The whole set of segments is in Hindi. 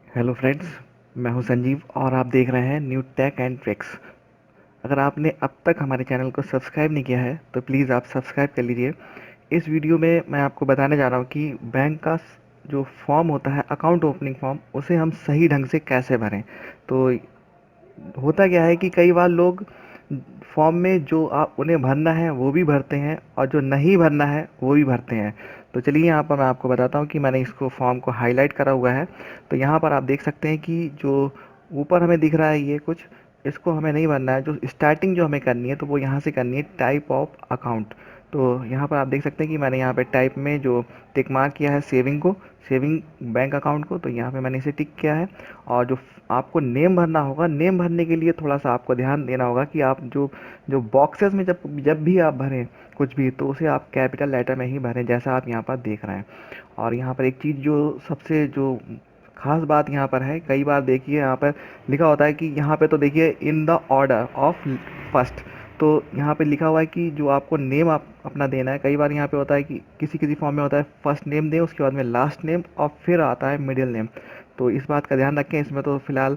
Hello friends. मैं हूं संजीव और आप देख रहे हैं न्यू टेक एंड ट्रिक्स। अगर आपने अब तक हमारे चैनल को सब्सक्राइब नहीं किया है तो प्लीज़ आप सब्सक्राइब कर लीजिए। इस वीडियो में मैं आपको बताने जा रहा हूं कि बैंक का जो फॉर्म होता है अकाउंट ओपनिंग फॉर्म, उसे हम सही ढंग से कैसे भरें। तो होता क्या है कि कई बार लोग फॉर्म में जो आप उन्हें भरना है वो भी भरते हैं और जो नहीं भरना है वो भी भरते हैं। तो चलिए यहाँ पर मैं आपको बताता हूँ कि मैंने इसको फॉर्म को हाईलाइट करा हुआ है। तो यहाँ पर आप देख सकते हैं कि जो ऊपर हमें दिख रहा है ये कुछ, इसको हमें नहीं भरना है। जो स्टार्टिंग जो हमें करनी है तो वो यहाँ से करनी है, टाइप ऑफ अकाउंट। तो यहाँ पर आप देख सकते हैं कि मैंने यहाँ पे टाइप में जो टिक मार्क किया है सेविंग को, सेविंग बैंक अकाउंट को, तो यहाँ पे मैंने इसे टिक किया है। और जो आपको नेम भरना होगा, नेम भरने के लिए थोड़ा सा आपको ध्यान देना होगा कि आप जो जो बॉक्सेस में जब जब भी आप भरें कुछ भी, तो उसे आप कैपिटल लेटर में ही भरें, जैसा आप यहाँ पर देख रहे हैं। और यहाँ पर एक चीज़ जो सबसे जो खास बात यहाँ पर है, कई बार देखिए यहाँ पर लिखा होता है कि यहाँ पे तो देखिए in the order of first. तो यहाँ पे लिखा हुआ है कि जो आपको नेम आप अपना देना है, कई बार यहाँ पे होता है कि किसी किसी फॉर्म में होता है फर्स्ट नेम दें, उसके बाद में लास्ट नेम और फिर आता है मिडिल नेम। तो इस बात का ध्यान रखें। इसमें तो फिलहाल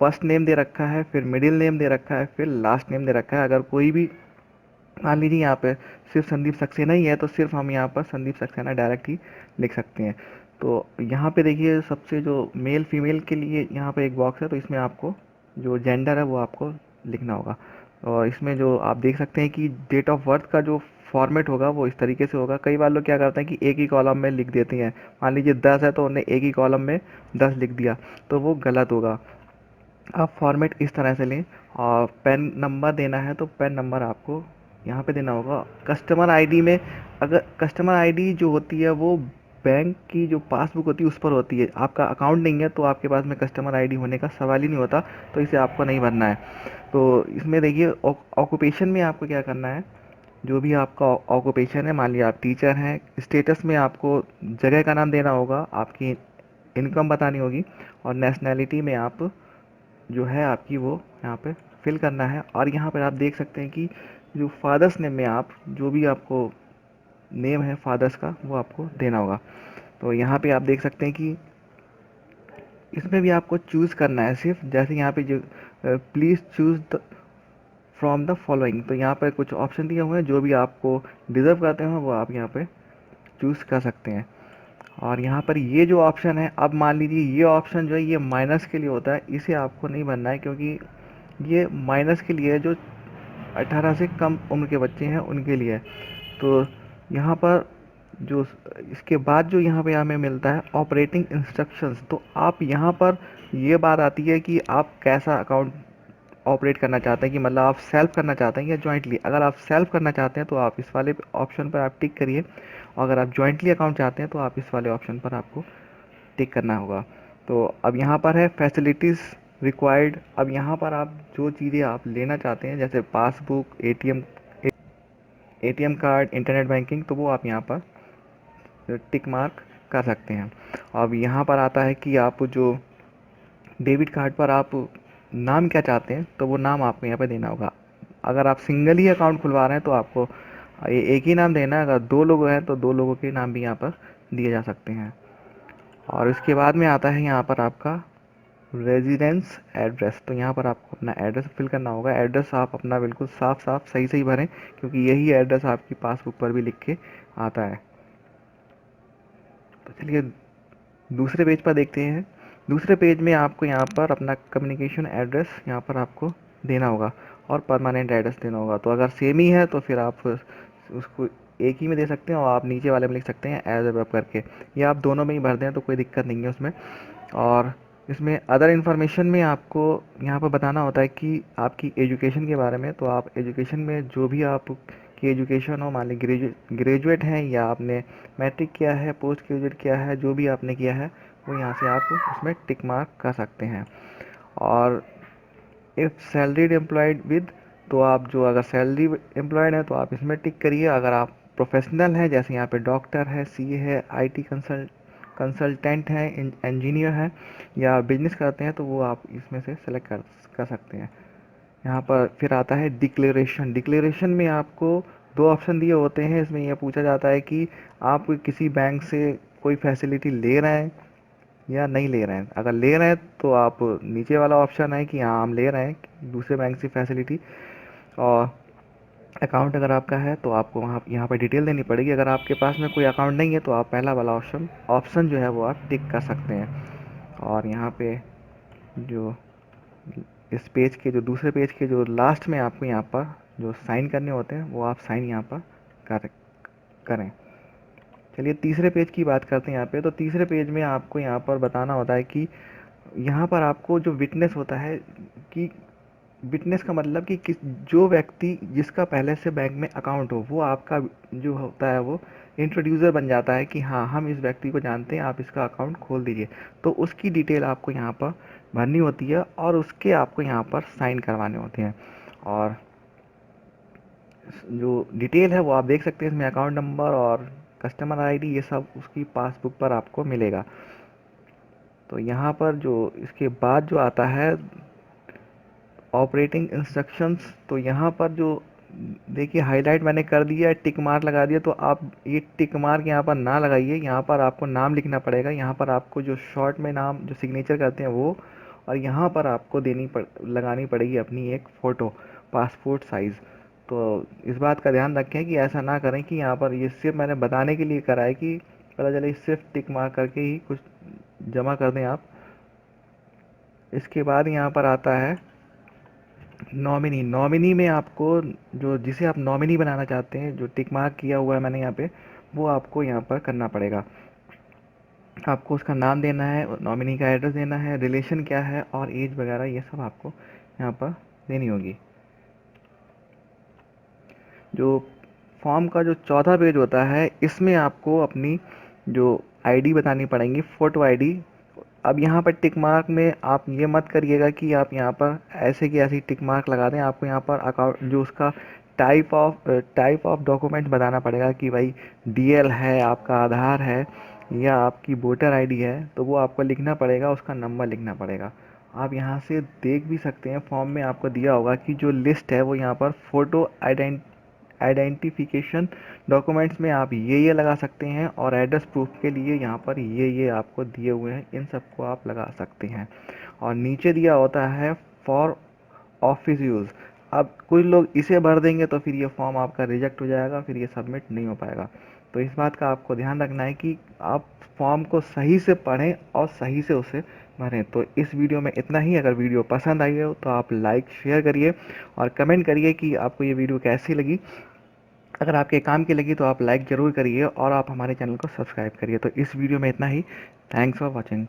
फर्स्ट नेम दे रखा है, फिर मिडिल नेम दे रखा है, फिर लास्ट नेम दे रखा है। अगर कोई भी मान लीजिए यहाँ पे सिर्फ संदीप सक्सेना ही है तो सिर्फ हम यहाँ पर संदीप सक्सेना डायरेक्ट ही लिख सकते हैं। तो यहाँ पे देखिए सबसे जो मेल फीमेल के लिए यहाँ पे एक बॉक्स है, तो इसमें आपको जो जेंडर है वो आपको लिखना होगा। और इसमें जो आप देख सकते हैं कि डेट ऑफ बर्थ का जो फॉर्मेट होगा वो इस तरीके से होगा। कई बार लोग क्या करते हैं कि एक ही कॉलम में लिख देते हैं। मान लीजिए 10 है तो उन्हें एक ही कॉलम में 10 लिख दिया, तो वो गलत होगा। आप फॉर्मेट इस तरह से लें। और पैन नंबर देना है तो पैन नंबर आपको यहाँ पे देना होगा। कस्टमर आईडी में, अगर कस्टमर आईडी जो होती है वो बैंक की जो पासबुक होती है उस पर होती है, आपका अकाउंट नहीं है तो आपके पास में कस्टमर आईडी होने का सवाल ही नहीं होता। तो इसे आपको नहीं भरना है। तो इसमें देखिए ऑक्यूपेशन में आपको क्या करना है, जो भी आपका ऑक्यूपेशन है, मान लिया आप टीचर हैं, स्टेटस में आपको जगह का नाम देना होगा, आपकी इनकम बतानी होगी, और नेशनैलिटी में आप जो है आपकी वो यहाँ पे फिल करना है। और यहाँ पर आप देख सकते हैं कि जो फादर्स नेम में आप जो भी आपको नेम है फादर्स का वो आपको देना होगा। तो यहाँ पे आप देख सकते हैं कि इसमें भी आपको चूज़ करना है सिर्फ, जैसे यहाँ पे जो please choose the from the following, तो यहाँ पर कुछ ऑप्शन दिए हुए हैं, जो भी आपको डिज़र्व करते हैं वो आप यहाँ पे चूज़ कर सकते हैं। और यहाँ पर ये जो ऑप्शन है, अब मान लीजिए ये ऑप्शन जो है ये माइनस के लिए होता है, इसे आपको नहीं भरना है, क्योंकि ये माइनस के लिए है, जो 18 से कम उम्र के बच्चे हैं उनके लिए। तो यहाँ पर जो इसके बाद जो यहाँ पे हमें मिलता है ऑपरेटिंग इंस्ट्रक्शंस, तो आप यहाँ पर ये बात आती है कि आप कैसा अकाउंट ऑपरेट करना चाहते हैं, कि मतलब आप सेल्फ करना चाहते हैं या जॉइंटली। अगर आप सेल्फ करना चाहते हैं तो आप इस वाले ऑप्शन पर आप टिक करिए, और अगर आप जॉइंटली अकाउंट चाहते हैं तो आप इस वाले ऑप्शन पर आपको टिक करना होगा। तो अब यहाँ पर है फैसिलिटीज़ रिक्वायर्ड। अब यहाँ पर आप जो चीज़ें आप लेना चाहते हैं, जैसे passbook, ATM card, internet banking, तो वो आप यहाँ पर टिक मार्क कर सकते हैं। अब यहाँ पर आता है कि आप जो डेबिट कार्ड पर आप नाम क्या चाहते हैं, तो वो नाम आपको यहाँ पे देना होगा। अगर आप सिंगल ही अकाउंट खुलवा रहे हैं तो आपको एक ही नाम देना है। अगर दो लोग हैं तो दो लोगों के नाम भी यहाँ पर दिए जा सकते हैं। और इसके बाद में आता है यहाँ पर आपका रेजिडेंस एड्रेस। तो यहाँ पर आपको अपना एड्रेस फिल करना होगा। एड्रेस आप अपना बिल्कुल साफ साफ सही सही भरें, क्योंकि यही एड्रेस आपकी पासबुक पर भी लिख के आता है। तो चलिए दूसरे पेज पर देखते हैं। दूसरे पेज में आपको यहाँ पर अपना कम्युनिकेशन एड्रेस यहाँ पर आपको देना होगा, और परमानेंट एड्रेस देना होगा। तो अगर सेम ही है तो फिर आप उसको एक ही में दे सकते हैं, और आप नीचे वाले में लिख सकते हैं एज अब करके, या आप दोनों में ही भर दें तो कोई दिक्कत नहीं है उसमें। और इसमें अदर इन्फॉर्मेशन में आपको यहाँ पर बताना होता है कि आपकी एजुकेशन के बारे में। तो आप एजुकेशन में जो भी आप की एजुकेशन हो, मान ली ग्रेजुएट हैं या आपने मैट्रिक किया है, पोस्ट ग्रेजुएट किया है, जो भी आपने किया है वो यहाँ से आप उसमें टिक मार्क कर सकते हैं। और इफ़ सैलरीड एम्प्लॉयड विद, तो आप जो अगर सैलरी एम्प्लॉयड हैं तो आप इसमें टिक करिए। अगर आप प्रोफेशनल हैं, जैसे यहाँ पे डॉक्टर है, सीए है, आईटी कंसल्टेंट हैं, इंजीनियर हैं, या बिजनेस करते हैं, तो वो आप इसमें से सेलेक्ट कर सकते हैं। यहाँ पर फिर आता है डिक्लेरेशन। डिक्लेरेशन में आपको दो ऑप्शन दिए होते हैं। इसमें यह पूछा जाता है कि आप किसी बैंक से कोई फैसिलिटी ले रहे हैं या नहीं ले रहे हैं। अगर ले रहे हैं तो आप नीचे वाला ऑप्शन है कि हाँ हम ले रहे हैं दूसरे बैंक से फैसिलिटी, और अकाउंट अगर आपका है तो आपको वहाँ यहाँ पर डिटेल देनी पड़ेगी। अगर आपके पास में कोई अकाउंट नहीं है तो आप पहला वाला ऑप्शन जो है वो आप टिक कर सकते हैं। और यहाँ पे जो इस पेज के जो दूसरे पेज के जो लास्ट में आपको यहाँ पर जो साइन करने होते हैं वो आप साइन यहाँ पर करें। चलिए तीसरे पेज की बात करते हैं। यहाँ पे तो तीसरे पेज में आपको यहाँ पर बताना होता है कि यहाँ पर आपको जो विटनेस होता है, कि विटनेस का मतलब कि किस जो व्यक्ति जिसका पहले से बैंक में अकाउंट हो वो आपका जो होता है वो इंट्रोड्यूसर बन जाता है कि हाँ हम इस व्यक्ति को जानते हैं, आप इसका अकाउंट खोल दीजिए। तो उसकी डिटेल आपको यहाँ पर भरनी होती है और उसके आपको यहाँ पर साइन करवाने होते हैं। और जो डिटेल है वो आप देख सकते हैं, इसमें अकाउंट नंबर और कस्टमर आईडी ये सब उसकी पासबुक पर आपको मिलेगा। तो यहाँ पर जो इसके बाद जो आता है ऑपरेटिंग इंस्ट्रक्शंस, तो यहाँ पर जो देखिए हाईलाइट मैंने कर दिया है, टिक मार्क लगा दिया। तो आप ये टिक मार्क यहाँ पर ना लगाइए, यहाँ पर आपको नाम लिखना पड़ेगा। यहाँ पर आपको जो शॉर्ट में नाम जो सिग्नेचर करते हैं वो, और यहाँ पर आपको लगानी पड़ेगी अपनी एक फ़ोटो पासपोर्ट साइज़। तो इस बात का ध्यान रखें कि ऐसा ना करें कि यहाँ पर ये सिर्फ मैंने बताने के लिए करा है कि पता चले सिर्फ टिक मार्क करके ही कुछ जमा कर दें आप। इसके बाद यहाँ पर आता है नॉमिनी। नॉमिनी में आपको जो जिसे आप नॉमिनी बनाना चाहते हैं, जो टिक मार्क किया हुआ है मैंने यहाँ पे, वो आपको यहाँ पर करना पड़ेगा। आपको उसका नाम देना है, नॉमिनी का एड्रेस देना है, रिलेशन क्या है और एज वगैरह ये सब आपको यहाँ पर देनी होगी। जो फॉर्म का जो चौथा पेज होता है इसमें आपको अपनी जो आईडी बतानी पड़ेगी, फ़ोटो आईडी। अब यहाँ पर टिक मार्क में आप ये मत करिएगा कि आप यहाँ पर ऐसे की ऐसी टिक मार्क लगा दें। आपको यहाँ पर अकाउंट जो उसका टाइप ऑफ डॉक्यूमेंट बताना पड़ेगा कि भाई डीएल है, आपका आधार है या आपकी वोटर आईडी है, तो वो आपको लिखना पड़ेगा, उसका नंबर लिखना पड़ेगा। आप यहाँ से देख भी सकते हैं फॉर्म में आपको दिया होगा कि जो लिस्ट है वो यहाँ पर फ़ोटो आइडेंटिफिकेशन डॉक्यूमेंट्स में आप ये लगा सकते हैं, और एड्रेस प्रूफ के लिए यहाँ पर ये आपको दिए हुए हैं, इन सबको आप लगा सकते हैं। और नीचे दिया होता है फॉर ऑफिस यूज़। अब कुछ लोग इसे भर देंगे तो फिर ये फॉर्म आपका रिजेक्ट हो जाएगा, फिर ये सबमिट नहीं हो पाएगा। तो इस बात का आपको ध्यान रखना है कि आप फॉर्म को सही से पढ़ें और सही से उसे भरें। तो इस वीडियो में इतना ही। अगर वीडियो पसंद आई हो तो आप लाइक शेयर करिए और कमेंट करिए कि आपको ये वीडियो कैसी लगी। अगर आपके काम की लगी तो आप लाइक ज़रूर करिए और आप हमारे चैनल को सब्सक्राइब करिए। तो इस वीडियो में इतना ही। Thanks for watching.